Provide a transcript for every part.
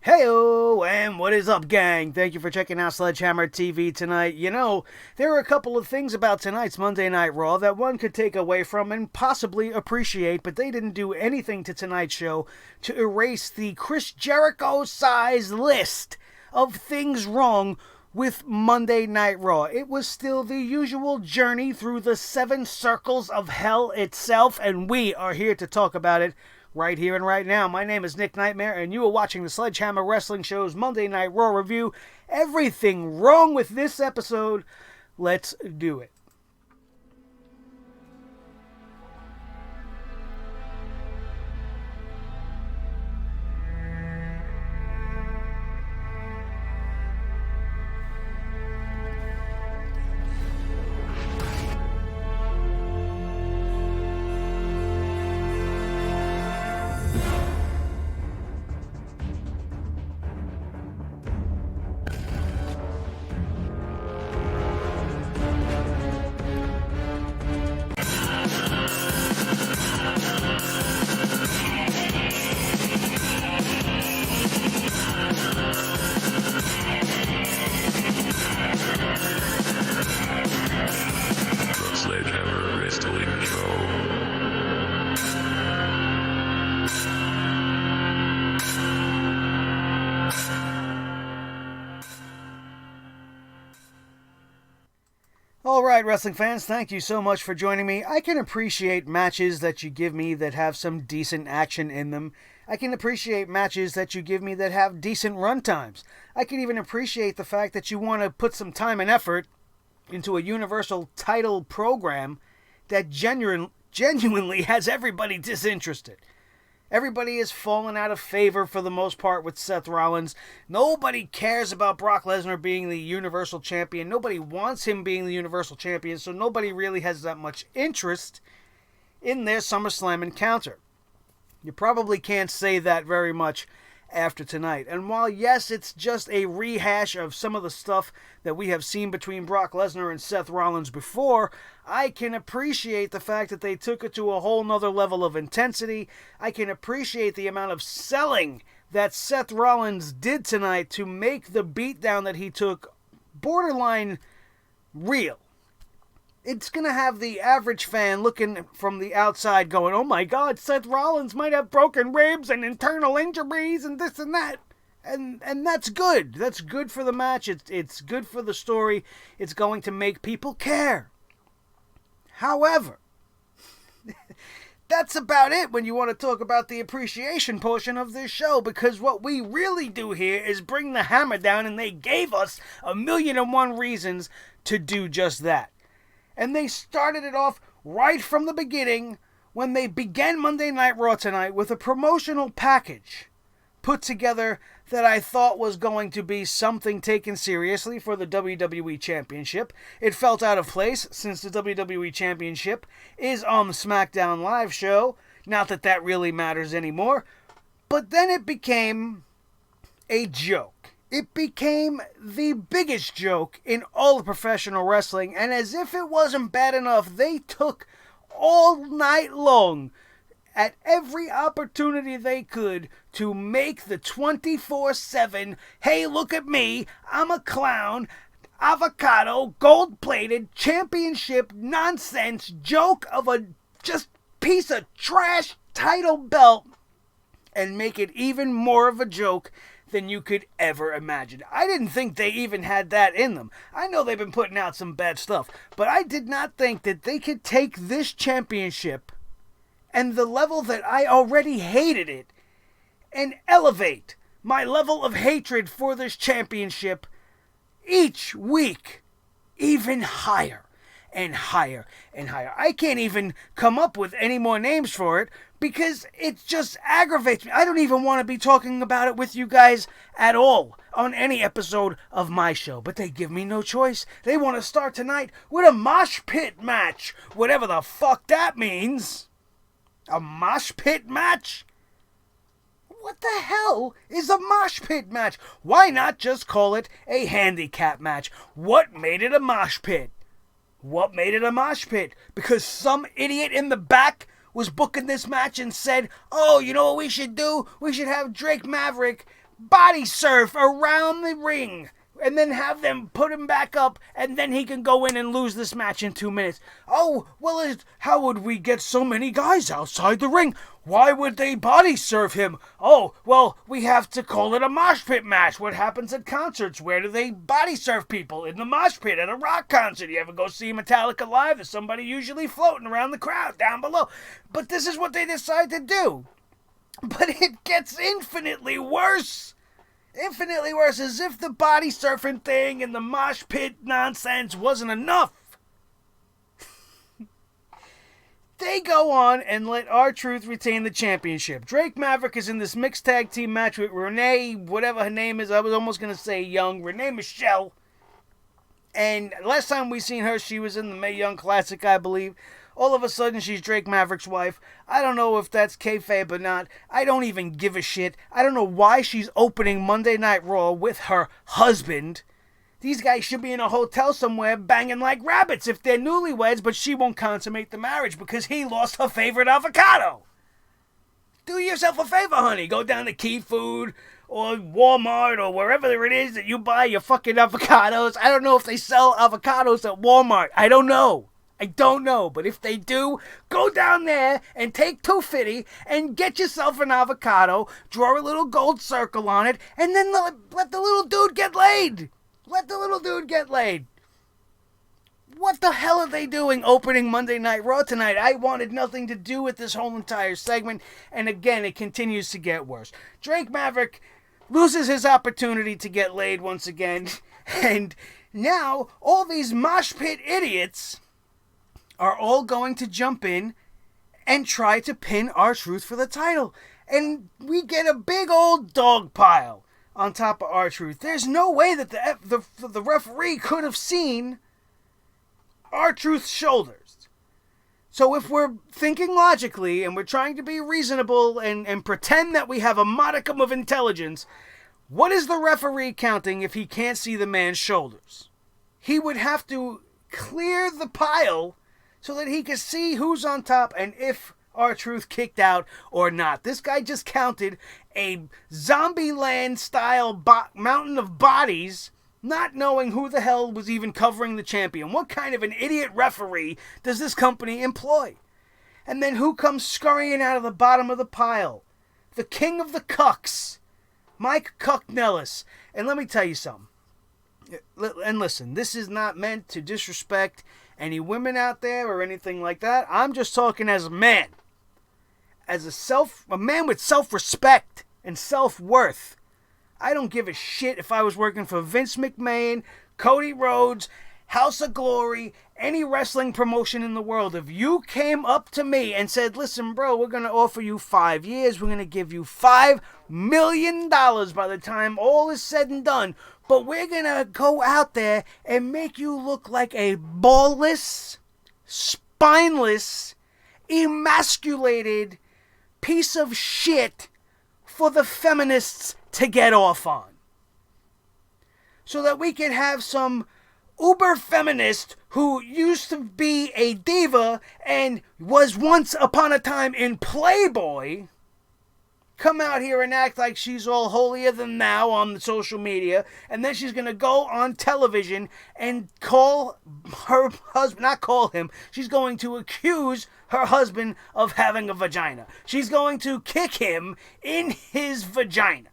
Heyo, and what is up, gang? Thank you for checking out Sledgehammer TV tonight. You know, there are a couple of things about tonight's Monday Night Raw that one could take away from and possibly appreciate, but they didn't do anything to tonight's show to erase the Chris Jericho-sized list of things wrong with Monday Night Raw. It was still the usual journey through the 7 circles of hell itself, and we are here to talk about it right here and right now. My name is Nick Nightmare, and you are watching the Sledgehammer Wrestling Show's Monday Night Raw review. Everything wrong with this episode. Let's do it. Sledgehammer Wrestling Show. Alright, wrestling fans, thank you so much for joining me. I can appreciate matches that you give me that have some decent action in them. I can appreciate matches that you give me that have decent run times. I can even appreciate the fact that you want to put some time and effort into a universal title program that genuinely has everybody disinterested. Everybody is fallen out of favor for the most part with Seth Rollins. Nobody cares about Brock Lesnar being the Universal Champion. Nobody wants him being the Universal Champion, so nobody really has that much interest in their SummerSlam encounter. You probably can't say that very much after tonight. And while, yes, it's just a rehash of some of the stuff that we have seen between Brock Lesnar and Seth Rollins before, I can appreciate the fact that they took it to a whole nother level of intensity. I can appreciate the amount of selling that Seth Rollins did tonight to make the beatdown that he took borderline real. It's going to have the average fan looking from the outside going, oh my God, Seth Rollins might have broken ribs and internal injuries and this and that. And that's good. That's good for the match. It's good for the story. It's going to make people care. However, that's about it when you want to talk about the appreciation portion of this show, because what we really do here is bring the hammer down, and they gave us 1,000,001 reasons to do just that. And they started it off right from the beginning when they began Monday Night Raw tonight with a promotional package put together that I thought was going to be something taken seriously for the WWE Championship. It felt out of place since the WWE Championship is on the SmackDown Live show. Not that that really matters anymore. But then it became a joke. It became the biggest joke in all of professional wrestling, and as if it wasn't bad enough, they took all night long at every opportunity they could to make the 24/7, hey, look at me, I'm a clown, avocado, gold-plated, championship nonsense joke of a just piece of trash title belt, and make it even more of a joke than you could ever imagine. I didn't think they even had that in them. I know they've been putting out some bad stuff, but I did not think that they could take this championship and the level that I already hated it and elevate my level of hatred for this championship each week even higher and higher and higher. I can't even come up with any more names for it because it just aggravates me. I don't even want to be talking about it with you guys at all on any episode of my show, but they give me no choice. They want to start tonight with a mosh pit match, whatever the fuck that means. A mosh pit match? What the hell is a mosh pit match? Why not just call it a handicap match? What made it a mosh pit? What made it a mosh pit? Because some idiot in the back was booking this match and said, oh, you know what we should do? We should have Drake Maverick body surf around the ring, and then have them put him back up, and then he can go in and lose this match in 2 minutes. Oh, well, how would we get so many guys outside the ring? Why would they body surf him? Oh, well, we have to call it a mosh pit match. What happens at concerts? Where do they body surf people? In the mosh pit at a rock concert. You ever go see Metallica live? There's somebody usually floating around the crowd down below. But this is what they decide to do. But it gets infinitely worse. Infinitely worse, as if the body surfing thing and the mosh pit nonsense wasn't enough. They go on and let R-Truth retain the championship. Drake Maverick is in this mixed tag team match with Renee, whatever her name is. I was almost going to say Young. Renee Michelle. And last time we seen her, she was in the Mae Young Classic, I believe. All of a sudden, she's Drake Maverick's wife. I don't know if that's kayfabe or not. I don't even give a shit. I don't know why she's opening Monday Night Raw with her husband. These guys should be in a hotel somewhere banging like rabbits if they're newlyweds, but she won't consummate the marriage because he lost her favorite avocado. Do yourself a favor, honey. Go down to Key Food or Walmart or wherever it is that you buy your fucking avocados. I don't know if they sell avocados at Walmart. I don't know, but if they do, go down there and take $2.50 and get yourself an avocado, draw a little gold circle on it, and then let the little dude get laid. Let the little dude get laid. What the hell are they doing opening Monday Night Raw tonight? I wanted nothing to do with this whole entire segment, and again, it continues to get worse. Drake Maverick loses his opportunity to get laid once again, and now all these mosh pit idiots are all going to jump in and try to pin R-Truth for the title. And we get a big old dog pile on top of R-Truth. There's no way that the referee could have seen R-Truth's shoulders. So if we're thinking logically and we're trying to be reasonable and pretend that we have a modicum of intelligence, what is the referee counting if he can't see the man's shoulders? He would have to clear the pile so that he can see who's on top and if R-Truth kicked out or not. This guy just counted a Zombieland style mountain of bodies, not knowing who the hell was even covering the champion. What kind of an idiot referee does this company employ? And then who comes scurrying out of the bottom of the pile? The king of the cucks, Mike Kanellis. And let me tell you something. And listen, this is not meant to disrespect any women out there or anything like that. I'm just talking as a man. As a man with self-respect and self-worth. I don't give a shit if I was working for Vince McMahon, Cody Rhodes, House of Glory, any wrestling promotion in the world. If you came up to me and said, listen, bro, we're going to offer you 5 years. We're going to give you $5 million by the time all is said and done. But we're going to go out there and make you look like a ballless, spineless, emasculated piece of shit for the feminists to get off on. So that we can have some uber feminist who used to be a diva and was once upon a time in Playboy come out here and act like she's all holier than thou on the social media, and then she's going to go on television and call her husband, not call him, she's going to accuse her husband of having a vagina. She's going to kick him in his vagina.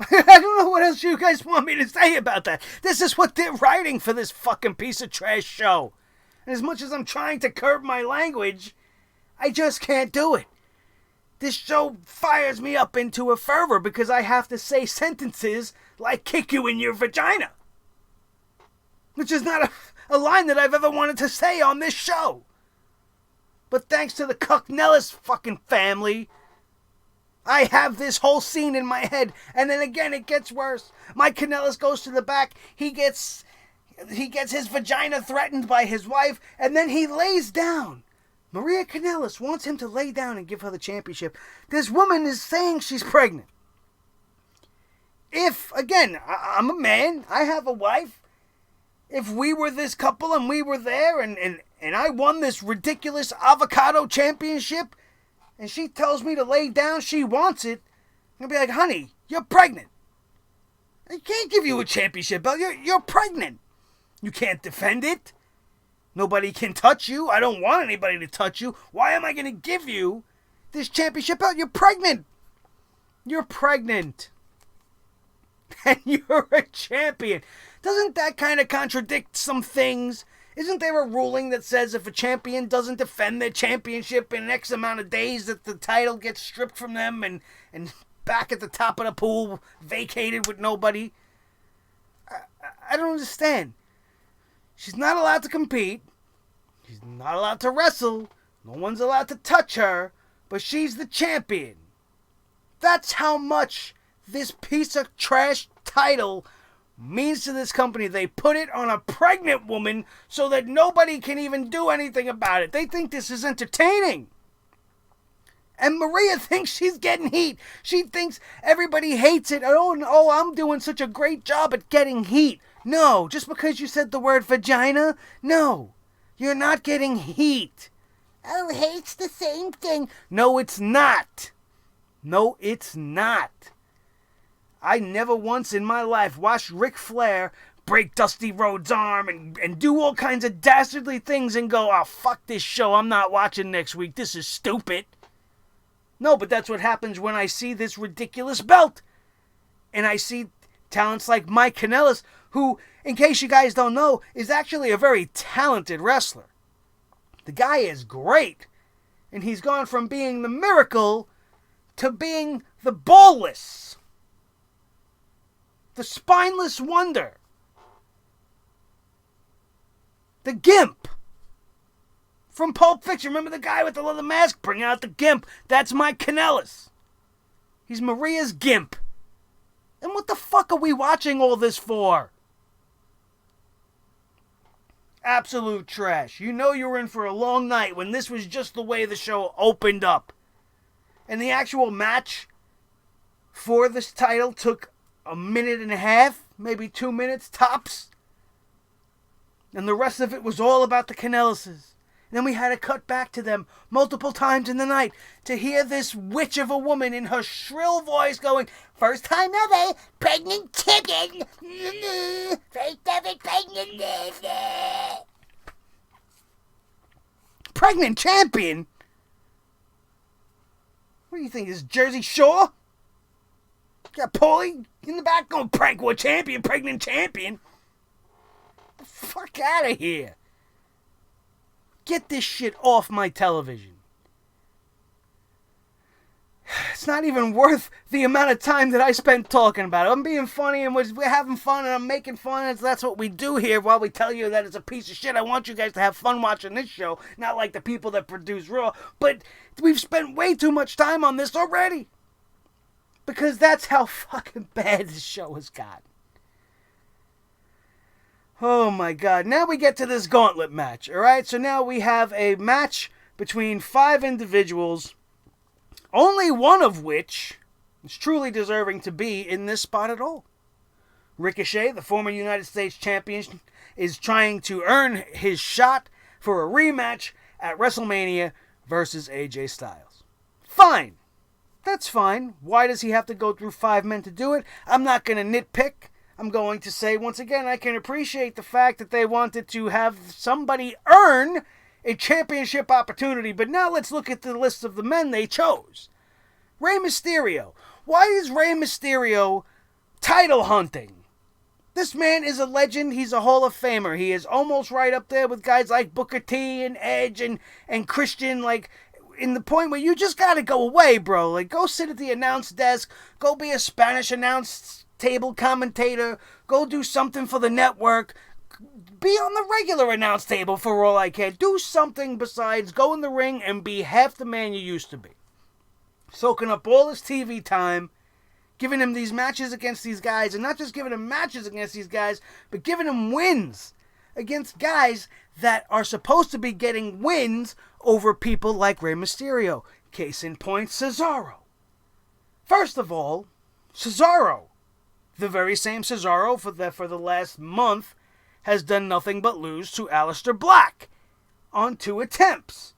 I don't know what else you guys want me to say about that. This is what they're writing for this fucking piece of trash show. And as much as I'm trying to curb my language, I just can't do it. This show fires me up into a fervor because I have to say sentences like kick you in your vagina. Which is not a line that I've ever wanted to say on this show. But thanks to the Kanellis fucking family, I have this whole scene in my head. And then again, it gets worse. Mike Kanellis goes to the back. He gets his vagina threatened by his wife, and then he lays down. Maria Kanellis wants him to lay down and give her the championship. This woman is saying she's pregnant. If, again, I'm a man, I have a wife. If we were this couple and we were there and I won this ridiculous avocado championship, and she tells me to lay down, she wants it, I'm going to be like, honey, you're pregnant. I can't give you a championship belt. You're pregnant. You can't defend it. Nobody can touch you. I don't want anybody to touch you. Why am I going to give you this championship belt? You're pregnant. You're pregnant. And you're a champion. Doesn't that kind of contradict some things? Isn't there a ruling that says if a champion doesn't defend their championship in X amount of days that the title gets stripped from them and back at the top of the pool, vacated with nobody? I don't understand. She's not allowed to compete. She's not allowed to wrestle. No one's allowed to touch her. But she's the champion. That's how much this piece of trash title means to this company. They put it on a pregnant woman so that nobody can even do anything about it. They think this is entertaining. And Maria thinks she's getting heat. She thinks everybody hates it. Oh, I'm doing such a great job at getting heat. No, just because you said the word vagina, no, you're not getting heat. Oh, hate's the same thing. No, it's not. No, it's not. I never once in my life watched Ric Flair break Dusty Rhodes' arm and do all kinds of dastardly things and go, oh, fuck this show. I'm not watching next week. This is stupid. No, but that's what happens when I see this ridiculous belt. And I see talents like Mike Kanellis, who, in case you guys don't know, is actually a very talented wrestler. The guy is great. And he's gone from being the Miracle to being the Ballless. The Spineless Wonder. The Gimp. From Pulp Fiction. Remember the guy with the leather mask? Bring out the Gimp. That's Mike Kanellis. He's Maria's Gimp. And what the fuck are we watching all this for? Absolute trash. You know you were in for a long night when this was just the way the show opened up. And the actual match for this title took a minute and a half, maybe 2 minutes tops. And the rest of it was all about the Kanellises. And then we had to cut back to them multiple times in the night to hear this witch of a woman in her shrill voice going, first time ever, pregnant chicken. First ever pregnant. Pregnant champion? What do you think, is Jersey Shore? Got Paulie in the back going, prank war champion, pregnant champion. The fuck out of here. Get this shit off my television. It's not even worth the amount of time that I spent talking about it. I'm being funny and we're having fun and I'm making fun. And that's what we do here while we tell you that it's a piece of shit. I want you guys to have fun watching this show. Not like the people that produce Raw. But we've spent way too much time on this already. Because that's how fucking bad this show has gotten. Oh my God. Now we get to this gauntlet match. Alright, so now we have a match between 5 individuals, only one of which is truly deserving to be in this spot at all. Ricochet, the former United States champion, is trying to earn his shot for a rematch at WrestleMania versus AJ Styles. Fine. That's fine. Why does he have to go through 5 men to do it? I'm not going to nitpick. I'm going to say, once again, I can appreciate the fact that they wanted to have somebody earn a championship opportunity. But now let's look at the list of the men they chose. Rey Mysterio. Why is Rey Mysterio title hunting? This man is a legend. He's a Hall of Famer. He is almost right up there with guys like Booker T and Edge and Christian, like, in the point where you just got to go away, bro. Like, go sit at the announce desk. Go be a Spanish announce table commentator. Go do something for the network. Be on the regular announce table for all I care. Do something besides go in the ring and be half the man you used to be. Soaking up all his TV time, giving him these matches against these guys, and not just giving him matches against these guys, but giving him wins against guys that are supposed to be getting wins over people like Rey Mysterio. Case in point, Cesaro. First of all, Cesaro, the very same Cesaro for the last month, has done nothing but lose to Aleister Black on 2 attempts.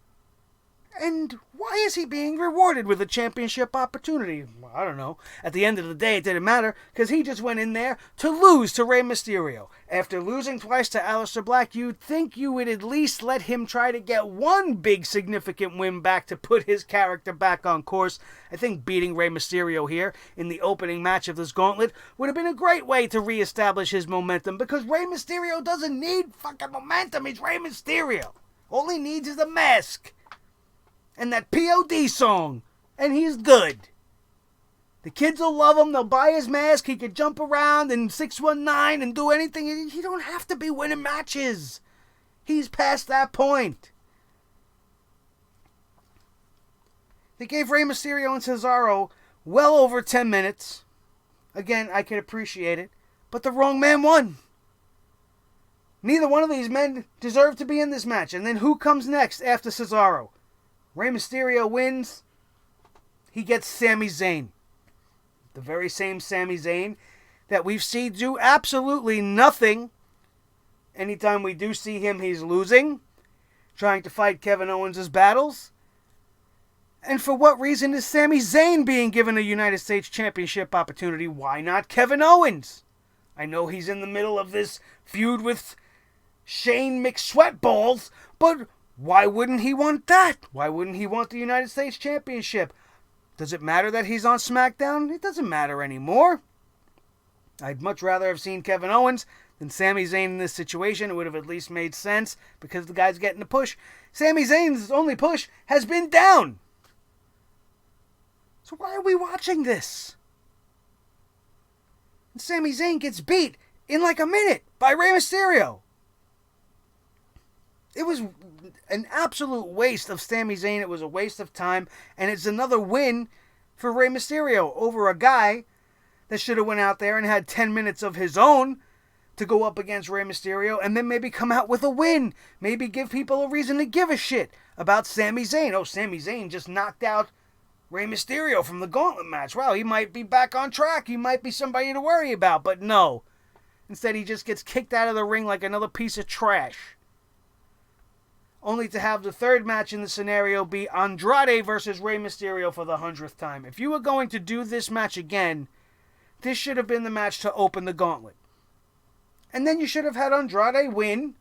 And why is he being rewarded with a championship opportunity? Well, I don't know. At the end of the day, it didn't matter, because he just went in there to lose to Rey Mysterio. After losing twice to Aleister Black, you'd think you would at least let him try to get one big significant win back to put his character back on course. I think beating Rey Mysterio here in the opening match of this gauntlet would have been a great way to reestablish his momentum, because Rey Mysterio doesn't need fucking momentum. He's Rey Mysterio. All he needs is a mask and that POD song, and he's good. The kids will love him. They'll buy his mask. He could jump around in 619 and do anything. He don't have to be winning matches. He's past that point. They gave Rey Mysterio and Cesaro well over 10 minutes. Again, I can appreciate it, but the wrong man won. Neither one of these men deserved to be in this match. And then who comes next after Cesaro? Rey Mysterio wins. He gets Sami Zayn. The very same Sami Zayn that we've seen do absolutely nothing. Anytime we do see him, he's losing. Trying to fight Kevin Owens' battles. And for what reason is Sami Zayn being given a United States Championship opportunity? Why not Kevin Owens? I know he's in the middle of this feud with Shane McSweatballs, but why wouldn't he want that? Why wouldn't he want the United States Championship? Does it matter that he's on SmackDown? It doesn't matter anymore. I'd much rather have seen Kevin Owens than Sami Zayn in this situation. It would have at least made sense because the guy's getting a push. Sami Zayn's only push has been down. So why are we watching this? And Sami Zayn gets beat in like a minute by Rey Mysterio. It was an absolute waste of Sami Zayn. It was a waste of time. And it's another win for Rey Mysterio over a guy that should have went out there and had 10 minutes of his own to go up against Rey Mysterio and then maybe come out with a win. Maybe give people a reason to give a shit about Sami Zayn. Oh, Sami Zayn just knocked out Rey Mysterio from the Gauntlet match. Wow, he might be back on track. He might be somebody to worry about. But no. Instead, he just gets kicked out of the ring like another piece of trash. Only to have the third match in the scenario be Andrade versus Rey Mysterio for the 100th time. If you were going to do this match again, this should have been the match to open the gauntlet. And then you should have had Andrade win,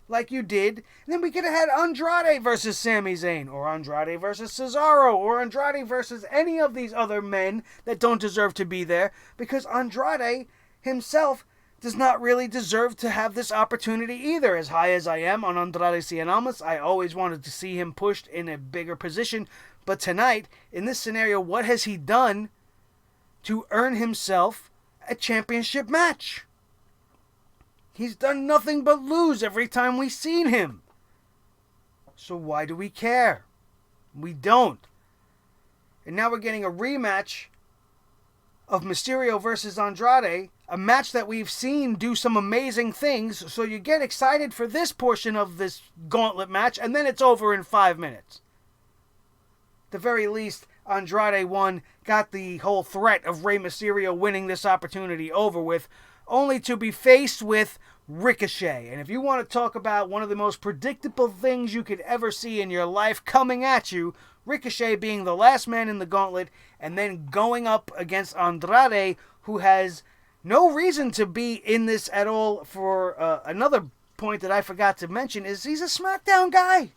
like you did. And then we could have had Andrade versus Sami Zayn, or Andrade versus Cesaro, or Andrade versus any of these other men that don't deserve to be there, because Andrade himself does not really deserve to have this opportunity either. As high as I am on Andrade Cien Almas, I always wanted to see him pushed in a bigger position. But tonight, in this scenario, what has he done to earn himself a championship match? He's done nothing but lose every time we've seen him. So why do we care? We don't. And now we're getting a rematch of Mysterio versus Andrade, a match that we've seen do some amazing things, so you get excited for this portion of this gauntlet match, and then it's over in 5 minutes. At the very least, Andrade won, got the whole threat of Rey Mysterio winning this opportunity over with, only to be faced with Ricochet. And if you want to talk about one of the most predictable things you could ever see in your life coming at you, Ricochet being the last man in the gauntlet, and then going up against Andrade, who has no reason to be in this at all. For another point that I forgot to mention is he's a SmackDown guy.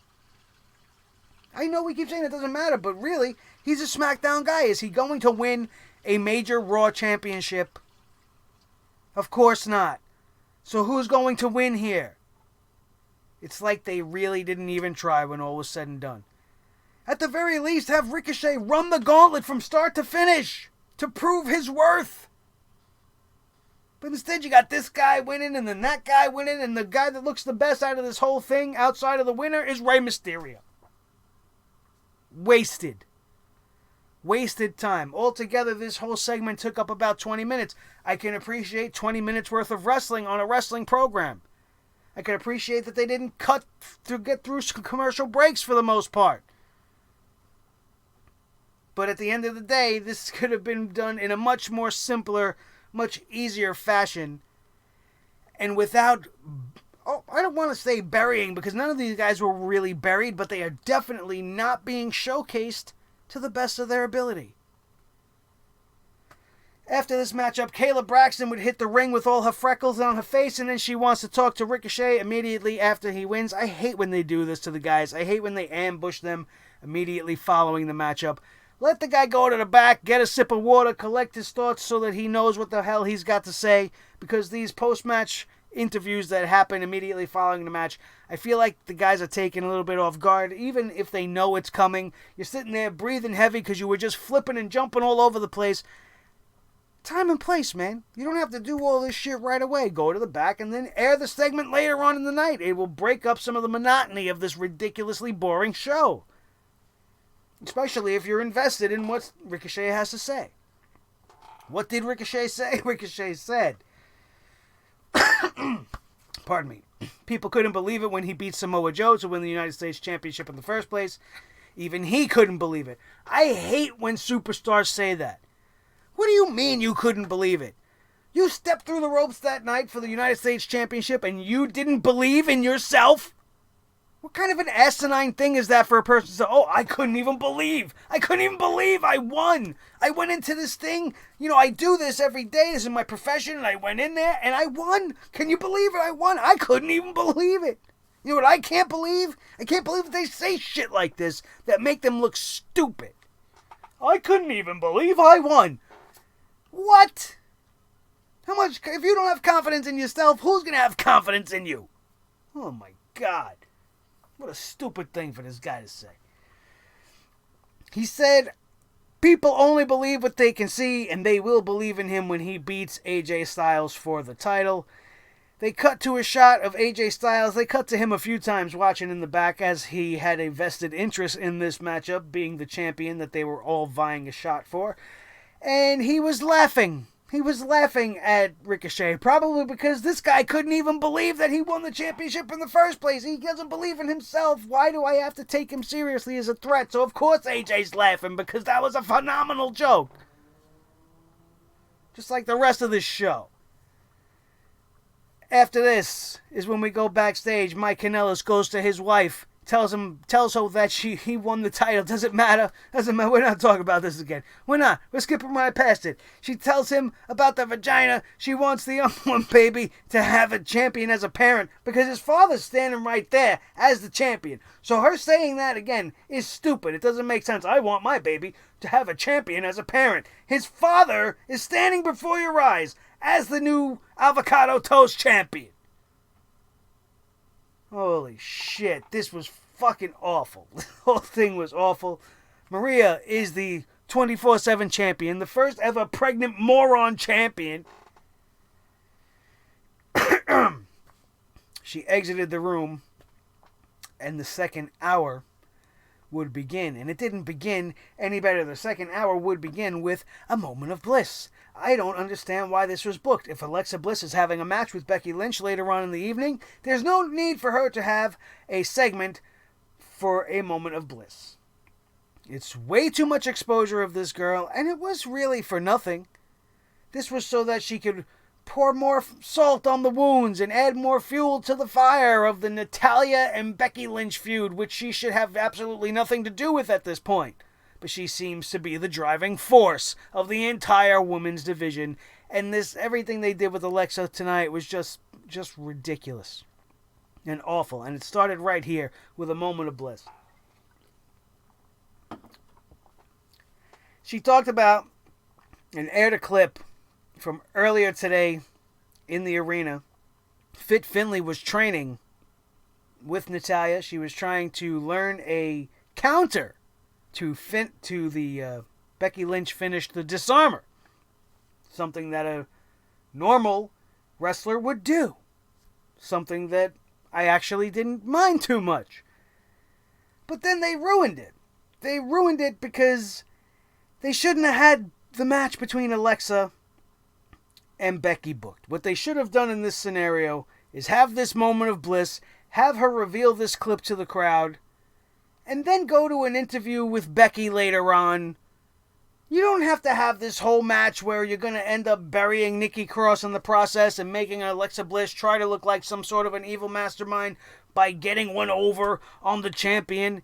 I know we keep saying it doesn't matter, but really, he's a SmackDown guy. Is he going to win a major Raw championship? Of course not. So who's going to win here? It's like they really didn't even try when all was said and done. At the very least, have Ricochet run the gauntlet from start to finish to prove his worth. But instead, you got this guy winning and then that guy winning, and the guy that looks the best out of this whole thing outside of the winner is Rey Mysterio. Wasted. Wasted time. Altogether, this whole segment took up about 20 minutes. I can appreciate 20 minutes worth of wrestling on a wrestling program. I can appreciate that they didn't cut to get through commercial breaks for the most part. But at the end of the day, this could have been done in a much more simpler, much easier fashion, and without I don't want to say burying, because none of these guys were really buried, but they are definitely not being showcased to the best of their ability. After this matchup, Kayla Braxton would hit the ring with all her freckles on her face, and then she wants to talk to Ricochet immediately after he wins. I hate when they do this to the guys. I hate when they ambush them immediately following the matchup. Let the guy go to the back, get a sip of water, collect his thoughts so that he knows what the hell he's got to say, because these post-match interviews that happen immediately following the match, I feel like the guys are taken a little bit off guard, even if they know it's coming. You're sitting there breathing heavy because you were just flipping and jumping all over the place. Time and place, man. You don't have to do all this shit right away. Go to the back and then air the segment later on in the night. It will break up some of the monotony of this ridiculously boring show. Especially if you're invested in what Ricochet has to say. What did Ricochet say? Ricochet said, pardon me, people couldn't believe it when he beat Samoa Joe to win the United States Championship in the first place. Even he couldn't believe it. I hate when superstars say that. What do you mean you couldn't believe it? You stepped through the ropes that night for the United States Championship and you didn't believe in yourself? What kind of an asinine thing is that for a person to say, oh, I couldn't even believe I won. I went into this thing, I do this every day. This is my profession, and I went in there and I won. Can you believe it? I won. I couldn't even believe it. You know what I can't believe? I can't believe that they say shit like this that make them look stupid. I couldn't even believe I won. What? How much? If you don't have confidence in yourself, who's going to have confidence in you? Oh my God. What a stupid thing for this guy to say. He said, people only believe what they can see, and they will believe in him when he beats AJ Styles for the title. They cut to a shot of AJ Styles. They cut to him a few times watching in the back as he had a vested interest in this matchup, being the champion that they were all vying a shot for. And he was laughing. He was laughing at Ricochet, probably because this guy couldn't even believe that he won the championship in the first place. He doesn't believe in himself. Why do I have to take him seriously as a threat? So of course AJ's laughing, because that was a phenomenal joke. Just like the rest of this show. After this is when we go backstage. Mike Kanellis goes to his wife, tells her that he won the title. Doesn't matter. We're not talking about this again. We're not. We're skipping right past it. She tells him about the vagina. She wants the unborn baby to have a champion as a parent, because his father's standing right there as the champion. So her saying that again is stupid. It doesn't make sense. I want my baby to have a champion as a parent. His father is standing before your eyes as the new avocado toast champion. Holy shit, this was fucking awful. The whole thing was awful. Maria is the 24/7 champion, the first ever pregnant moron champion. She exited the room, and the second hour would begin. And it didn't begin any better. The second hour would begin with a moment of bliss. I don't understand why this was booked. If Alexa Bliss is having a match with Becky Lynch later on in the evening, there's no need for her to have a segment for a moment of bliss. It's way too much exposure of this girl, and it was really for nothing. This was so that she could pour more salt on the wounds and add more fuel to the fire of the Natalya and Becky Lynch feud, which she should have absolutely nothing to do with at this point. But she seems to be the driving force of the entire women's division. And everything they did with Alexa tonight was just ridiculous and awful. And it started right here with a moment of bliss. She talked about and aired a clip from earlier today in the arena. Fit Finlay was training with Natalya. She was trying to learn a counter to the Becky Lynch finish, the disarmer. Something that a normal wrestler would do. Something that I actually didn't mind too much. But then they ruined it. They ruined it because they shouldn't have had the match between Alexa and Becky booked. What they should have done in this scenario is have this moment of bliss, have her reveal this clip to the crowd, and then go to an interview with Becky later on, You don't have to have this whole match where you're going to end up burying Nikki Cross in the process and making Alexa Bliss try to look like some sort of an evil mastermind by getting one over on the champion.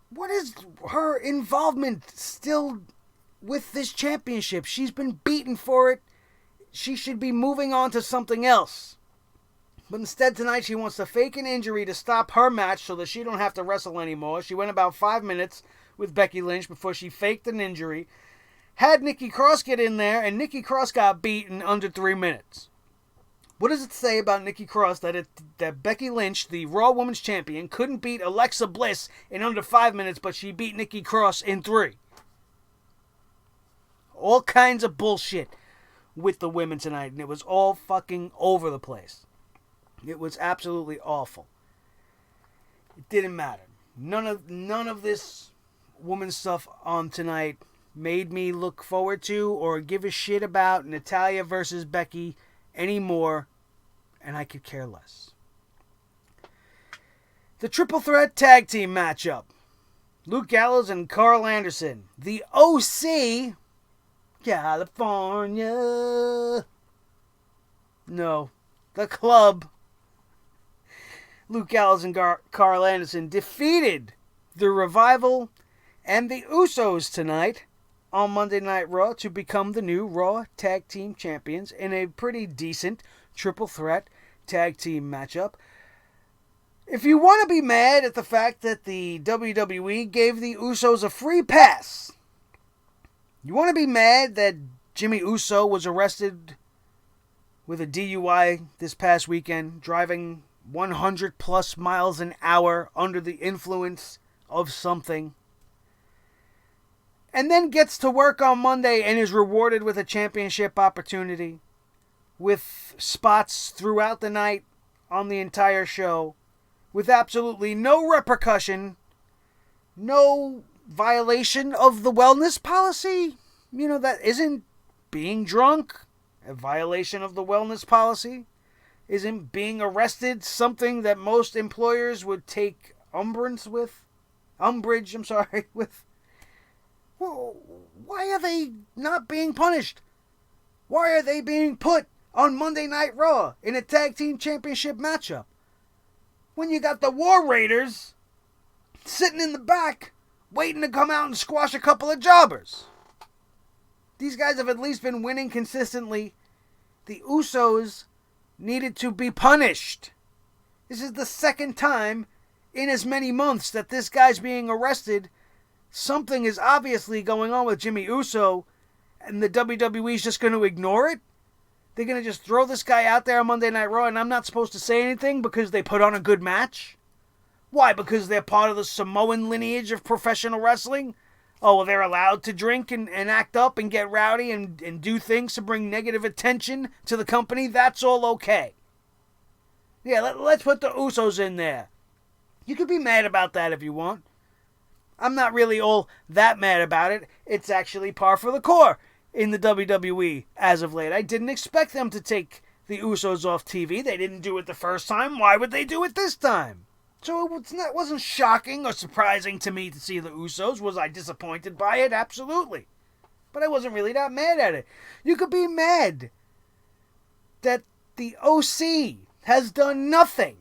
What is her involvement still with this championship? She's been beaten for it. She should be moving on to something else. But instead tonight she wants to fake an injury to stop her match so that she don't have to wrestle anymore. She went about 5 minutes with Becky Lynch before she faked an injury. Had Nikki Cross get in there, and Nikki Cross got beat in under 3 minutes. What does it say about Nikki Cross that Becky Lynch, the Raw Women's Champion, couldn't beat Alexa Bliss in under 5 minutes, but she beat Nikki Cross in 3? All kinds of bullshit with the women tonight, and it was all fucking over the place. It was absolutely awful. It didn't matter. None of this woman stuff on tonight made me look forward to or give a shit about Natalya versus Becky anymore, and I could care less. The triple threat tag team matchup. Luke Gallows and Carl Anderson. The OC, California. No, the club. Luke Gallows and Carl Anderson defeated the Revival and the Usos tonight on Monday Night Raw to become the new Raw Tag Team Champions in a pretty decent triple threat tag team matchup. If you want to be mad at the fact that the WWE gave the Usos a free pass, you want to be mad that Jimmy Uso was arrested with a DUI this past weekend, driving 100 plus miles an hour under the influence of something, and then gets to work on Monday and is rewarded with a championship opportunity, with spots throughout the night on the entire show, with absolutely no repercussion, no violation of the wellness policy. You know, that isn't being drunk a violation of the wellness policy. Isn't being arrested something that most employers would take umbrage with? Well, why are they not being punished? Why are they being put on Monday Night Raw in a tag team championship matchup? When you got the War Raiders sitting in the back waiting to come out and squash a couple of jobbers. These guys have at least been winning consistently. The Usos needed to be punished. This is the second time in as many months that this guy's being arrested. Something is obviously going on with Jimmy Uso, and the WWE is just going to ignore it? They're going to just throw this guy out there on Monday Night Raw, and I'm not supposed to say anything because they put on a good match? Why? Because they're part of the Samoan lineage of professional wrestling? Oh, well, they're allowed to drink and act up and get rowdy and do things to bring negative attention to the company? That's all okay. Yeah, let's put the Usos in there. You could be mad about that if you want. I'm not really all that mad about it. It's actually par for the course in the WWE as of late. I didn't expect them to take the Usos off TV. They didn't do it the first time. Why would they do it this time? So it wasn't shocking or surprising to me to see the Usos. Was I disappointed by it? Absolutely. But I wasn't really that mad at it. You could be mad that the OC has done nothing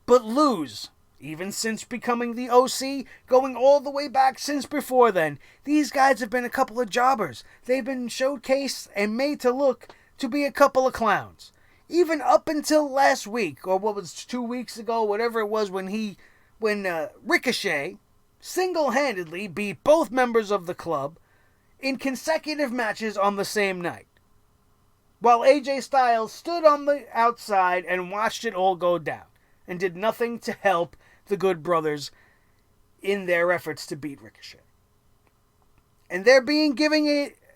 but lose. Even since becoming the OC, going all the way back since before then. These guys have been a couple of jobbers. They've been showcased and made to look to be a couple of clowns. Even up until last week, or what was 2 weeks ago, whatever it was, when Ricochet single-handedly beat both members of the club in consecutive matches on the same night. While AJ Styles stood on the outside and watched it all go down and did nothing to help the Good Brothers in their efforts to beat Ricochet. And they're being given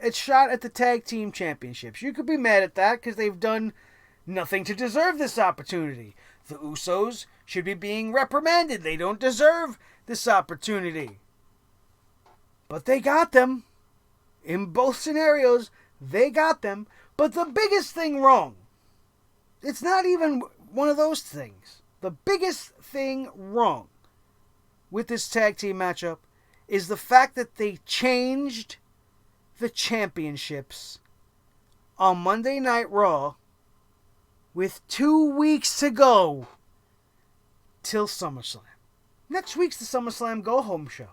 a shot at the tag team championships. You could be mad at that because they've done nothing to deserve this opportunity. The Usos should be being reprimanded. They don't deserve this opportunity. But they got them. In both scenarios, they got them. But the biggest thing wrong, it's not even one of those things. The biggest thing wrong with this tag team matchup is the fact that they changed the championships on Monday Night Raw with 2 weeks to go till SummerSlam. Next week's the SummerSlam go-home show.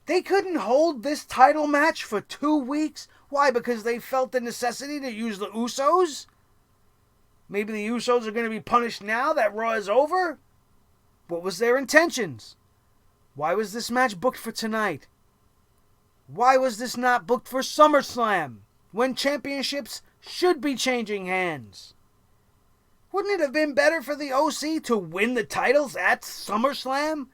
They couldn't hold this title match for 2 weeks? Why? Because they felt the necessity to use the Usos? Maybe the Usos are going to be punished now that Raw is over? What was their intentions? Why was this match booked for tonight? Why was this not booked for SummerSlam, when championships should be changing hands? Wouldn't it have been better for the OC to win the titles at SummerSlam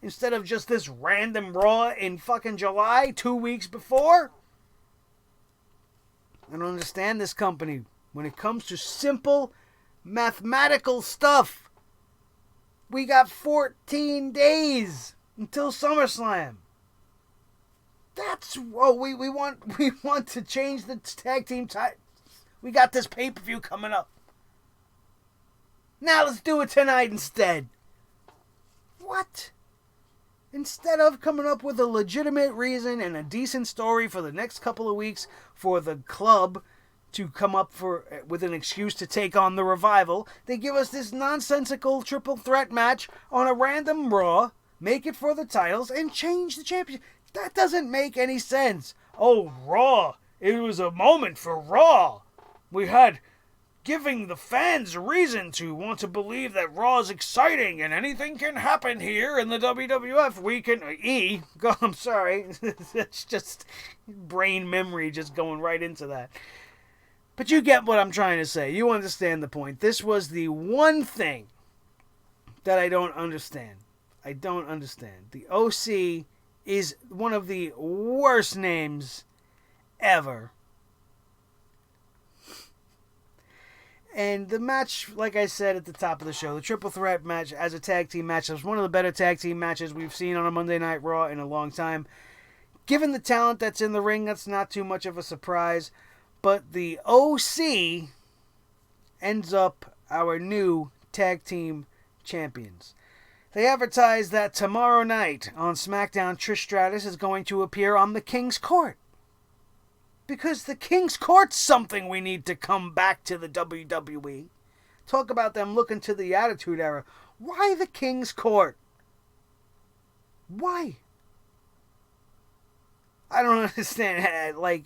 instead of just this random Raw in fucking July 2 weeks before? I don't understand this company when it comes to simple mathematical stuff. We got 14 days until SummerSlam. We want to change the tag team title. We got this pay-per-view coming up. Now let's do it tonight instead. What? Instead of coming up with a legitimate reason and a decent story for the next couple of weeks for the club to come up with an excuse to take on the Revival, they give us this nonsensical triple threat match on a random Raw, make it for the titles, and change the championship. That doesn't make any sense. Oh, Raw. It was a moment for Raw. We had giving the fans a reason to want to believe that Raw is exciting and anything can happen here in the WWF. I'm sorry. It's just brain memory just going right into that. But you get what I'm trying to say. You understand the point. This was the one thing that I don't understand. I don't understand. The OC is one of the worst names ever. And the match, like I said at the top of the show, the triple threat match as a tag team match was one of the better tag team matches we've seen on a Monday Night Raw in a long time. Given the talent that's in the ring, that's not too much of a surprise. But the OC ends up our new tag team champions. They advertise that tomorrow night on SmackDown, Trish Stratus is going to appear on the King's Court. Because the King's Court's something we need to come back to the WWE. Talk about them looking to the Attitude Era. Why the King's Court? Why? I don't understand. Like,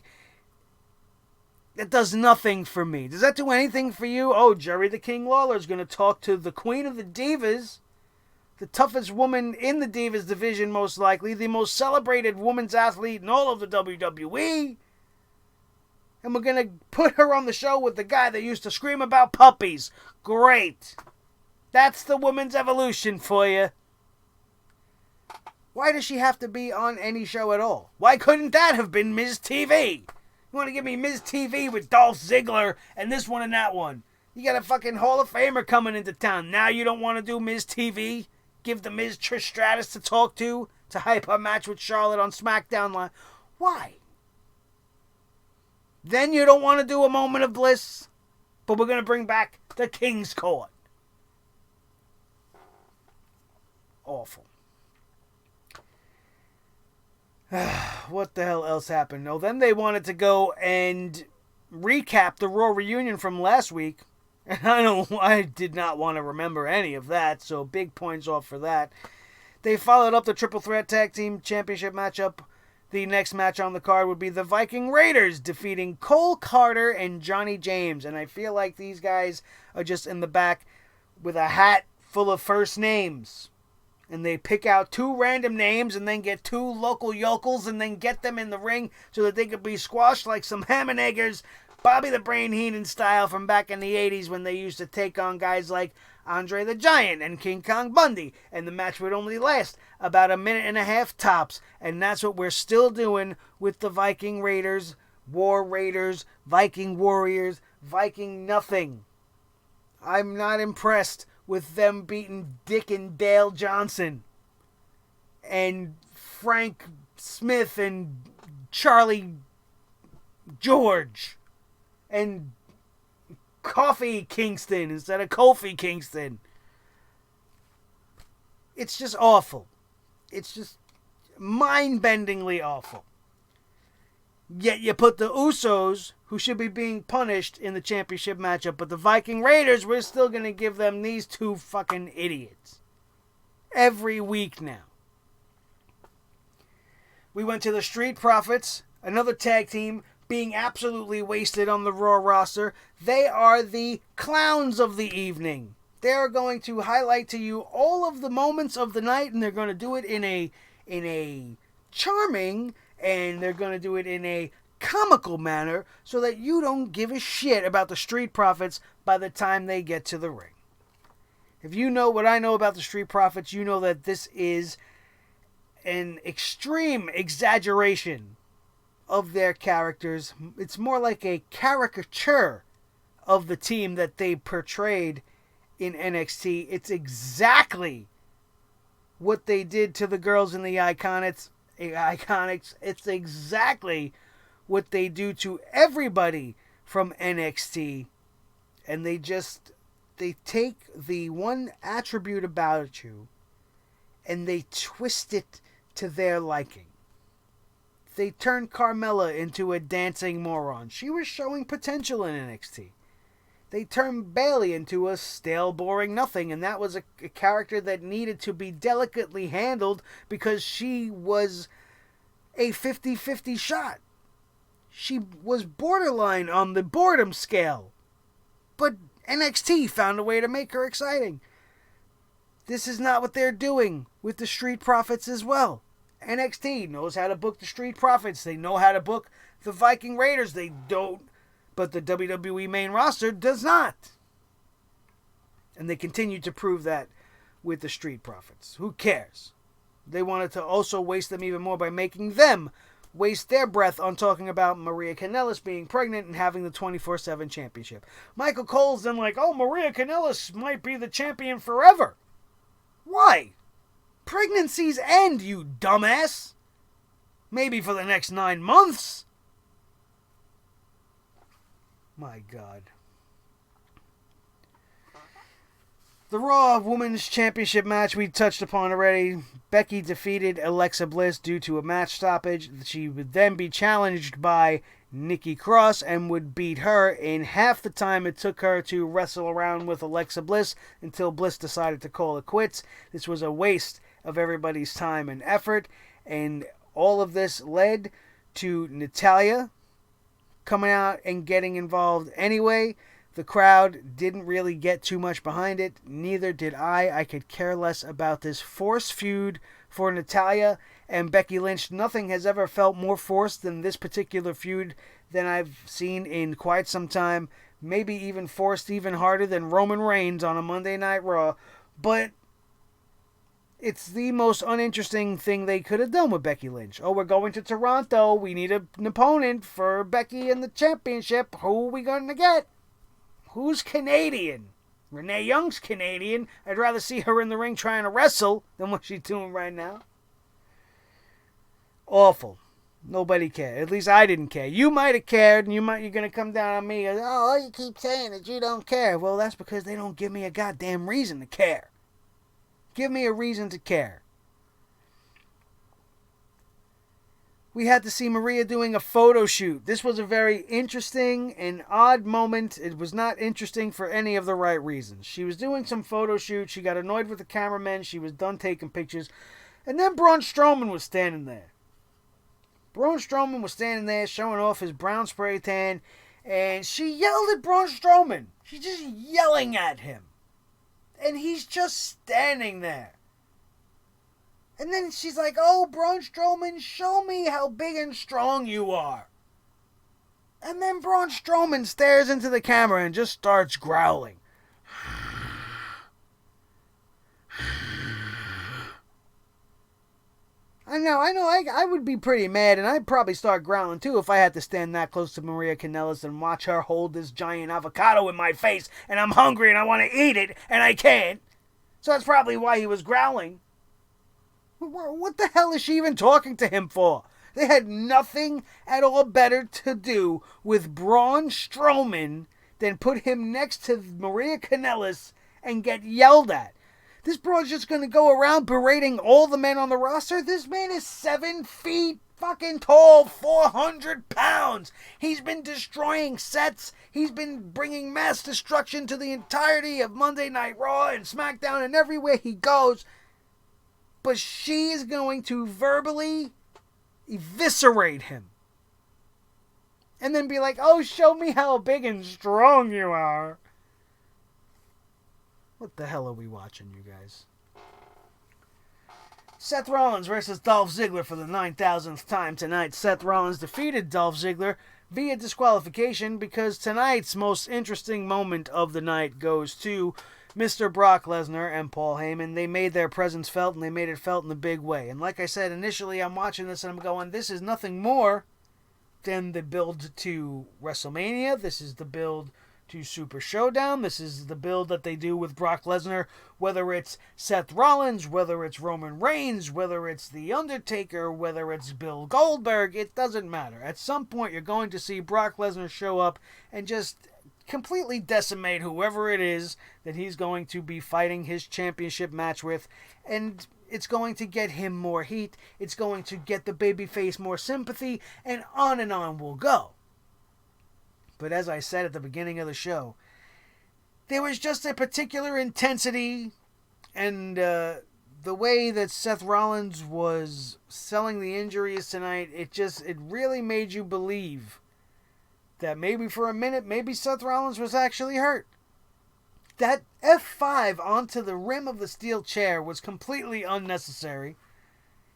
that does nothing for me. Does that do anything for you? Oh, Jerry the King Lawler is going to talk to the Queen of the Divas, the toughest woman in the Divas division, most likely, the most celebrated women's athlete in all of the WWE. And we're going to put her on the show with the guy that used to scream about puppies. Great. That's the women's evolution for you. Why does she have to be on any show at all? Why couldn't that have been Ms. TV? You want to give me Ms. TV with Dolph Ziggler and this one and that one? You got a fucking Hall of Famer coming into town. Now you don't want to do Ms. TV? Give the Ms. Trish Stratus to talk to hype her match with Charlotte on SmackDown Live. Why? Then you don't want to do a Moment of Bliss, but we're going to bring back the King's Court. Awful. What the hell else happened? Oh, then they wanted to go and recap the Raw reunion from last week. And I did not want to remember any of that, so big points off for that. They followed up the Triple Threat Tag Team Championship matchup. The next match on the card would be the Viking Raiders defeating Cole Carter and Johnny James. And I feel like these guys are just in the back with a hat full of first names. And they pick out 2 random names and then get 2 local yokels and then get them in the ring so that they could be squashed like some ham and eggers, Bobby the Brain Heenan style from back in the 80s when they used to take on guys like Andre the Giant and King Kong Bundy, and the match would only last about a minute and a half tops, and that's what we're still doing with the Viking Raiders, War Raiders, Viking Warriors, Viking nothing. I'm not impressed with them beating Dick and Dale Johnson and Frank Smith and Charlie George and Kofi Kingston instead of Kofi Kingston. It's just awful. It's just, mind-bendingly awful. Yet you put the Usos, who should be being punished in the championship matchup, but the Viking Raiders, we're still going to give them these two fucking idiots. Every week now. We went to the Street Profits, another tag team, being absolutely wasted on the Raw roster. They are the clowns of the evening. They're going to highlight to you all of the moments of the night, and they're going to do it in a charming, and they're going to do it in a comical manner so that you don't give a shit about the Street Profits by the time they get to the ring. If you know what I know about the Street Profits, you know that this is an extreme exaggeration of their characters. It's more like a caricature of the team that they portrayed in NXT. It's exactly what they did to the girls in the Iconics. It's exactly what they do to everybody from NXT. And they take the one attribute about you and they twist it to their liking. They turned Carmella into a dancing moron. She was showing potential in NXT. They turned Bayley into a stale, boring nothing, and that was a character that needed to be delicately handled because she was a 50-50 shot. She was borderline on the boredom scale. But NXT found a way to make her exciting. This is not what they're doing with the Street Profits as well. NXT knows how to book the Street Profits. They know how to book the Viking Raiders. They don't, but the WWE main roster does not. And they continue to prove that with the Street Profits. Who cares? They wanted to also waste them even more by making them waste their breath on talking about Maria Kanellis being pregnant and having the 24/7 championship. Michael Cole's then like, oh, Maria Kanellis might be the champion forever. Why? Pregnancies end, you dumbass. Maybe for the next 9 months. My God. The Raw Women's Championship match we touched upon already. Becky defeated Alexa Bliss due to a match stoppage. She would then be challenged by Nikki Cross and would beat her in half the time it took her to wrestle around with Alexa Bliss until Bliss decided to call it quits. This was a waste of everybody's time and effort, and all of this led to Natalya coming out and getting involved anyway. The crowd didn't really get too much behind it. Neither did I. I could care less about this forced feud for Natalya and Becky Lynch. Nothing has ever felt more forced than this particular feud than I've seen in quite some time. Maybe even forced even harder than Roman Reigns on a Monday Night Raw. But it's the most uninteresting thing they could have done with Becky Lynch. Oh, we're going to Toronto. We need an opponent for Becky in the championship. Who are we going to get? Who's Canadian? Renee Young's Canadian. I'd rather see her in the ring trying to wrestle than what she's doing right now. Awful. Nobody cared. At least I didn't care. You might have cared, and you're going to come down on me and, oh, you keep saying that you don't care. Well, that's because they don't give me a goddamn reason to care. Give me a reason to care. We had to see Maria doing a photo shoot. This was a very interesting and odd moment. It was not interesting for any of the right reasons. She was doing some photo shoot. She got annoyed with the cameraman. She was done taking pictures. And then Braun Strowman was standing there. Braun Strowman was standing there showing off his brown spray tan. And she yelled at Braun Strowman. She's just yelling at him. And he's just standing there. And then she's like, oh, Braun Strowman, show me how big and strong you are. And then Braun Strowman stares into the camera and just starts growling. I know, I would be pretty mad, and I'd probably start growling too if I had to stand that close to Maria Kanellis and watch her hold this giant avocado in my face, and I'm hungry and I want to eat it, and I can't. So that's probably why he was growling. What the hell is she even talking to him for? They had nothing at all better to do with Braun Strowman than put him next to Maria Kanellis and get yelled at. This broad's just going to go around berating all the men on the roster? This man is 7 feet fucking tall, 400 pounds. He's been destroying sets. He's been bringing mass destruction to the entirety of Monday Night Raw and SmackDown and everywhere he goes. But she is going to verbally eviscerate him. And then be like, oh, show me how big and strong you are. What the hell are we watching, you guys? Seth Rollins versus Dolph Ziggler for the 9,000th time tonight. Seth Rollins defeated Dolph Ziggler via disqualification because tonight's most interesting moment of the night goes to Mr. Brock Lesnar and Paul Heyman. They made their presence felt, and they made it felt in a big way. And like I said, initially I'm watching this and I'm going, this is nothing more than the build to WrestleMania. This is the build to Super Showdown. This is the build that they do with Brock Lesnar, whether it's Seth Rollins, whether it's Roman Reigns, whether it's The Undertaker, whether it's Bill Goldberg, it doesn't matter. At some point, you're going to see Brock Lesnar show up and just completely decimate whoever it is that he's going to be fighting his championship match with, and it's going to get him more heat, it's going to get the babyface more sympathy, and on we'll go. But as I said at the beginning of the show, there was just a particular intensity and the way that Seth Rollins was selling the injuries tonight, it really made you believe that maybe for a minute, maybe Seth Rollins was actually hurt. That F5 onto the rim of the steel chair was completely unnecessary.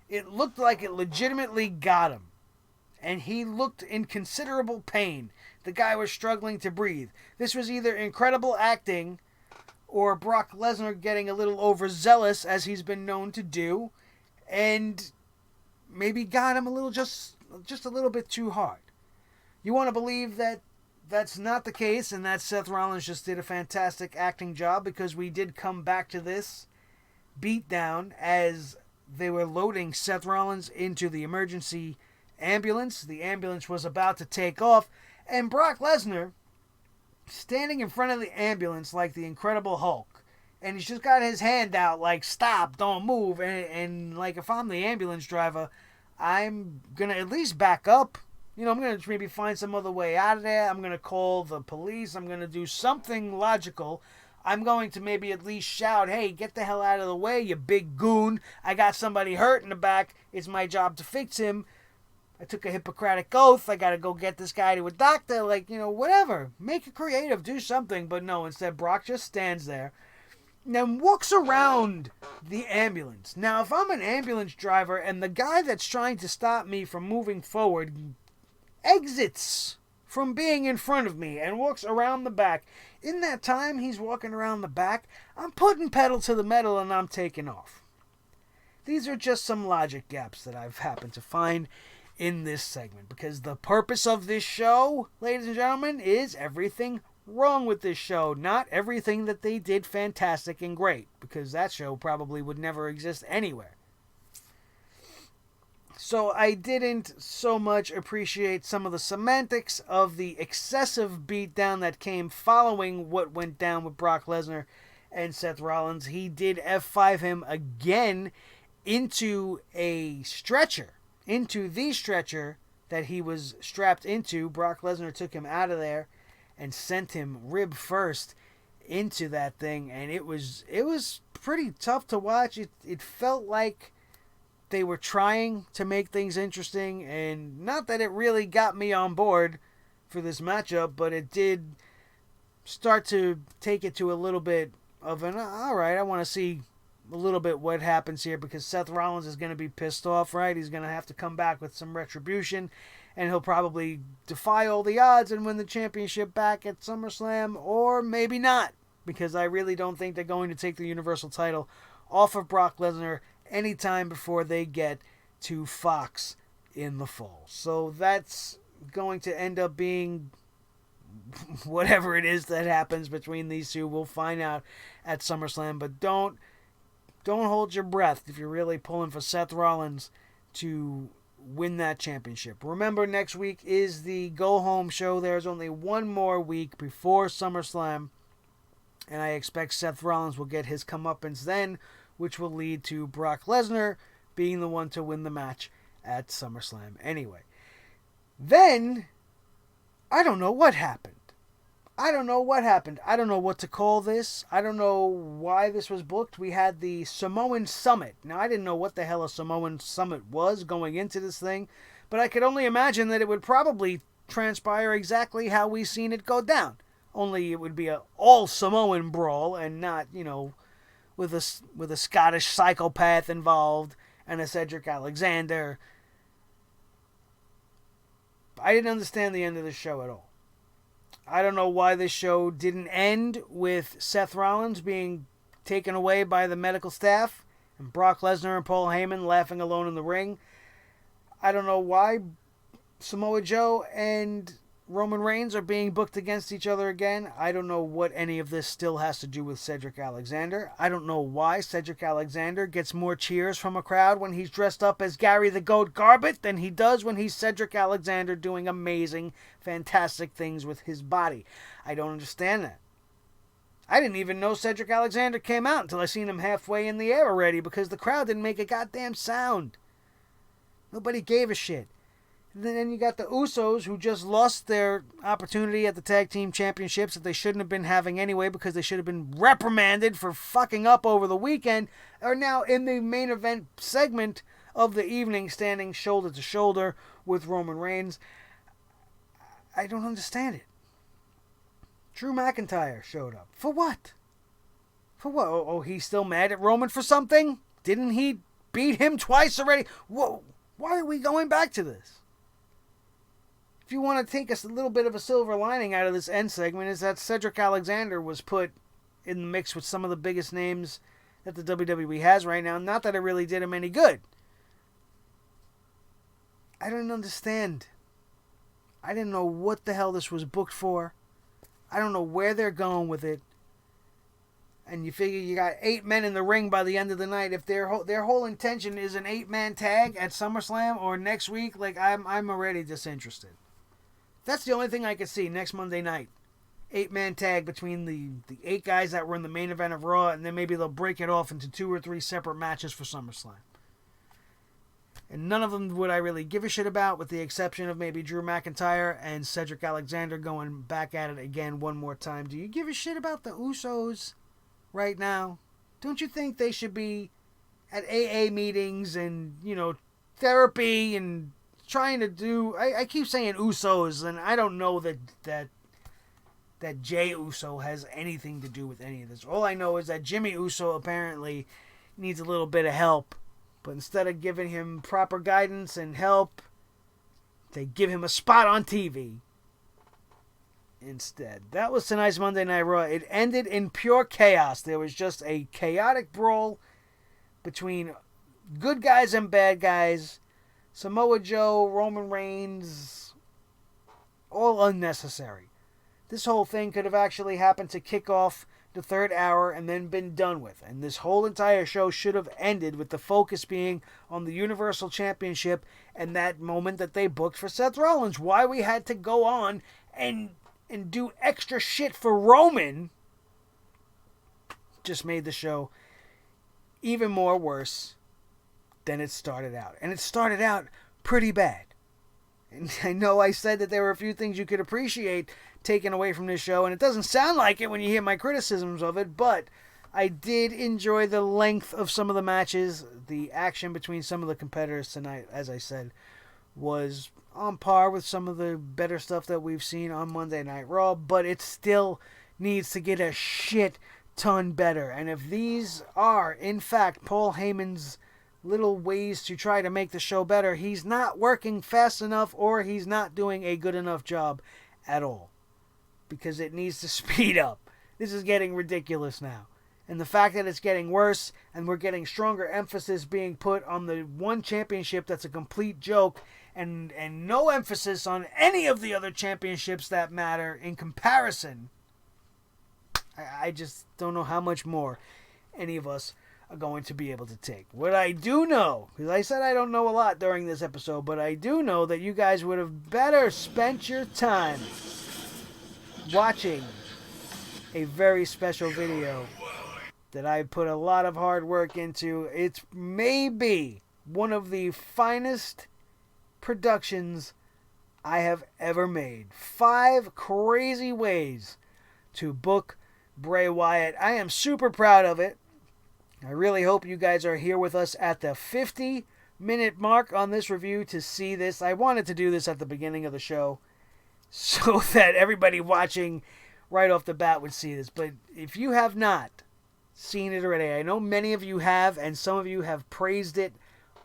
It looked like it legitimately got him. And he looked in considerable pain. The guy was struggling to breathe. This was either incredible acting or Brock Lesnar getting a little overzealous, as he's been known to do, and maybe got him a little, just a little bit too hard. You want to believe that that's not the case and that Seth Rollins just did a fantastic acting job, because we did come back to this beatdown as they were loading Seth Rollins into the emergency ambulance. The ambulance was about to take off, and Brock Lesnar standing in front of the ambulance like the Incredible Hulk, and he's just got his hand out like, stop, don't move, and like, if I'm the ambulance driver, I'm gonna at least back up. You know, I'm gonna maybe find some other way out of there. I'm gonna call the police. I'm gonna do something logical. I'm going to maybe at least shout, hey, get the hell out of the way, you big goon. I got somebody hurt in the back. It's my job to fix him. I took a Hippocratic oath. I got to go get this guy to a doctor. Like, you know, whatever. Make it creative. Do something. But no, instead Brock just stands there and then walks around the ambulance. Now, if I'm an ambulance driver and the guy that's trying to stop me from moving forward exits from being in front of me and walks around the back, in that time he's walking around the back, I'm putting pedal to the metal and I'm taking off. These are just some logic gaps that I've happened to find in this segment, because the purpose of this show, ladies and gentlemen, is everything wrong with this show, not everything that they did fantastic and great, because that show probably would never exist anywhere. So I didn't so much appreciate some of the semantics of the excessive beatdown that came following what went down with Brock Lesnar and Seth Rollins. He did F5 him again into a stretcher. Into the stretcher that he was strapped into. Brock Lesnar took him out of there and sent him rib first into that thing, and it was pretty tough to watch. It felt like they were trying to make things interesting, and not that it really got me on board for this matchup, but it did start to take it to a little bit of an, all right, I want to see a little bit what happens here, because Seth Rollins is going to be pissed off, right? He's going to have to come back with some retribution, and he'll probably defy all the odds and win the championship back at SummerSlam, or maybe not, because I really don't think they're going to take the Universal title off of Brock Lesnar anytime before they get to Fox in the fall. So that's going to end up being whatever it is that happens between these two. We'll find out at SummerSlam, but don't hold your breath if you're really pulling for Seth Rollins to win that championship. Remember, next week is the go-home show. There's only one more week before SummerSlam. And I expect Seth Rollins will get his comeuppance then, which will lead to Brock Lesnar being the one to win the match at SummerSlam. Anyway, then I don't know what happened. I don't know what to call this. I don't know why this was booked. We had the Samoan Summit. Now, I didn't know what the hell a Samoan Summit was going into this thing, but I could only imagine that it would probably transpire exactly how we've seen it go down. Only it would be a all Samoan brawl and not, with a Scottish psychopath involved and a Cedric Alexander. I didn't understand the end of the show at all. I don't know why this show didn't end with Seth Rollins being taken away by the medical staff and Brock Lesnar and Paul Heyman laughing alone in the ring. I don't know why Samoa Joe and Roman Reigns are being booked against each other again. I don't know what any of this still has to do with Cedric Alexander. I don't know why Cedric Alexander gets more cheers from a crowd when he's dressed up as Gary the Goat Garbett than he does when he's Cedric Alexander doing amazing, fantastic things with his body. I don't understand that. I didn't even know Cedric Alexander came out until I seen him halfway in the air already because the crowd didn't make a goddamn sound. Nobody gave a shit. And then you got the Usos, who just lost their opportunity at the Tag Team Championships that they shouldn't have been having anyway because they should have been reprimanded for fucking up over the weekend, are now in the main event segment of the evening standing shoulder to shoulder with Roman Reigns. I don't understand it. Drew McIntyre showed up. For what? For what? Oh, he's still mad at Roman for something? Didn't he beat him twice already? Whoa, why are we going back to this? If you want to take a little bit of a silver lining out of this end segment, is that Cedric Alexander was put in the mix with some of the biggest names that the WWE has right now. Not that it really did him any good. I don't understand. I didn't know what the hell this was booked for. I don't know where they're going with it. And you figure you got 8 men in the ring by the end of the night. If their whole intention is an 8-man tag at SummerSlam or next week, I'm already disinterested. That's the only thing I could see next Monday night. 8-man tag between the 8 guys that were in the main event of Raw, and then maybe they'll break it off into 2 or 3 separate matches for SummerSlam. And none of them would I really give a shit about, with the exception of maybe Drew McIntyre and Cedric Alexander going back at it again one more time. Do you give a shit about the Usos right now? Don't you think they should be at AA meetings and, therapy and trying to do... I keep saying Usos, and I don't know that Jey Uso has anything to do with any of this. All I know is that Jimmy Uso apparently needs a little bit of help, but instead of giving him proper guidance and help, they give him a spot on TV instead. That was tonight's Monday Night Raw. It ended in pure chaos. There was just a chaotic brawl between good guys and bad guys. Samoa Joe, Roman Reigns, all unnecessary. This whole thing could have actually happened to kick off the 3rd hour and then been done with. And this whole entire show should have ended with the focus being on the Universal Championship and that moment that they booked for Seth Rollins. Why we had to go on and do extra shit for Roman just made the show even more worse than it started out. And it started out pretty bad. And I know I said that there were a few things you could appreciate taken away from this show, and it doesn't sound like it when you hear my criticisms of it, but I did enjoy the length of some of the matches. The action between some of the competitors tonight, as I said, was on par with some of the better stuff that we've seen on Monday Night Raw, but it still needs to get a shit ton better. And if these are, in fact, Paul Heyman's little ways to try to make the show better, he's not working fast enough, or he's not doing a good enough job at all. Because it needs to speed up. This is getting ridiculous now. And the fact that it's getting worse, and we're getting stronger emphasis being put on the one championship that's a complete joke, and no emphasis on any of the other championships that matter in comparison. I just don't know how much more any of us are going to be able to take. What I do know, because I said I don't know a lot during this episode, but I do know that you guys would have better spent your time watching a very special video that I put a lot of hard work into. It's maybe one of the finest productions I have ever made. 5 crazy ways to book Bray Wyatt. I am super proud of it. I really hope you guys are here with us at the 50-minute mark on this review to see this. I wanted to do this at the beginning of the show so that everybody watching right off the bat would see this. But if you have not seen it already, I know many of you have, and some of you have praised it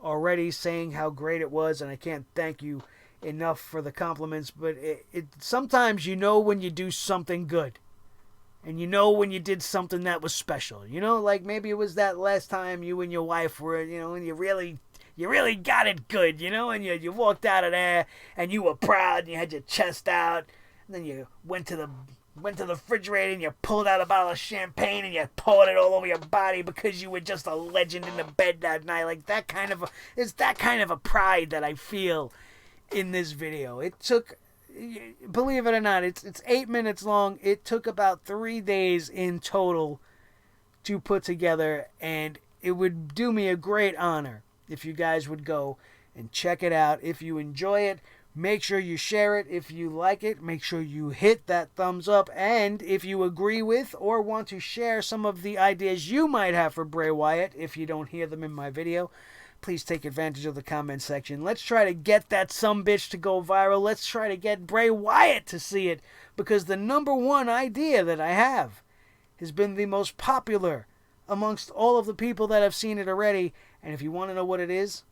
already, saying how great it was, and I can't thank you enough for the compliments. But it sometimes you know when you do something good, and you know when you did something that was special. You know, like maybe it was that last time you and your wife were, you know, and you really got it good, you know, and you walked out of there and you were proud and you had your chest out, and then you went to the refrigerator and you pulled out a bottle of champagne and you poured it all over your body because you were just a legend in the bed that night. Like that kind of a pride that I feel in this video. It took, believe it or not, it's 8 minutes long. It took about 3 days in total to put together, and it would do me a great honor if you guys would go and check it out. If you enjoy it, make sure you share it. If you like it, make sure you hit that thumbs up. And if you agree with or want to share some of the ideas you might have for Bray Wyatt, if you don't hear them in my video, please take advantage of the comment section. Let's try to get that sumbitch to go viral. Let's try to get Bray Wyatt to see it, because the number one idea that I have has been the most popular amongst all of the people that have seen it already. And if you want to know what it is,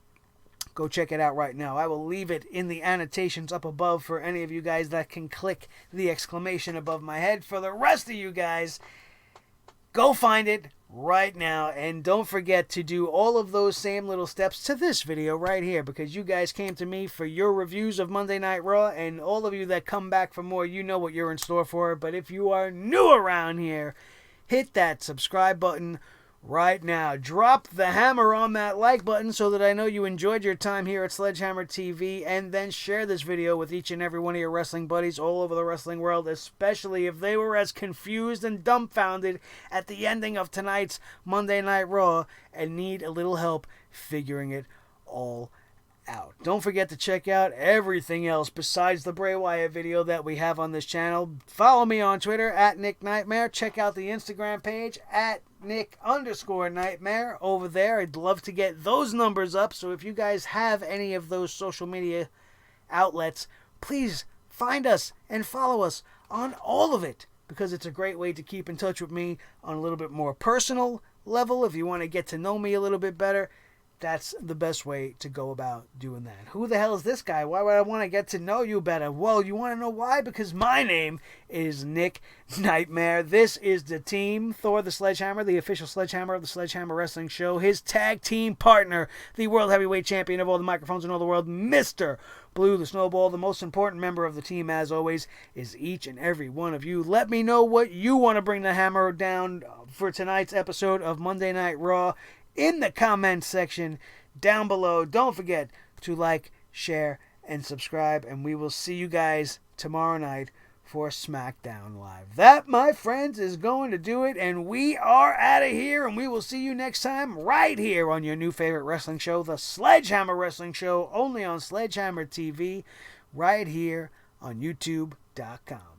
go check it out right now. I will leave it in the annotations up above for any of you guys that can click the exclamation above my head. For the rest of you guys, go find it right now. And don't forget to do all of those same little steps to this video right here, because you guys came to me for your reviews of Monday Night Raw, and all of you that come back for more, you know what you're in store for. But if you are new around here, hit that subscribe button right now. Drop the hammer on that like button so that I know you enjoyed your time here at Sledgehammer TV, and then share this video with each and every one of your wrestling buddies all over the wrestling world, especially if they were as confused and dumbfounded at the ending of tonight's Monday Night Raw and need a little help figuring it all out. Don't forget to check out everything else besides the Bray Wyatt video that we have on this channel. Follow me on Twitter at Nick Nightmare. Check out the Instagram page at Nick_Nightmare over there. I'd love to get those numbers up. So if you guys have any of those social media outlets, please find us and follow us on all of it, because it's a great way to keep in touch with me on a little bit more personal level. If you want to get to know me a little bit better, that's the best way to go about doing that. Who the hell is this guy? Why would I want to get to know you better? Well, you want to know why? Because my name is Nick Nightmare. This is the team. Thor the Sledgehammer, the official Sledgehammer of the Sledgehammer Wrestling Show. His tag team partner, the World Heavyweight Champion of all the microphones in all the world, Mr. Blue the Snowball. The most important member of the team, as always, is each and every one of you. Let me know what you want to bring the hammer down for tonight's episode of Monday Night Raw in the comments section down below. Don't forget to like, share, and subscribe, and we will see you guys tomorrow night for SmackDown Live. That, my friends, is going to do it, and we are out of here, and we will see you next time right here on your new favorite wrestling show, the Sledgehammer Wrestling Show, only on Sledgehammer TV, right here on YouTube.com.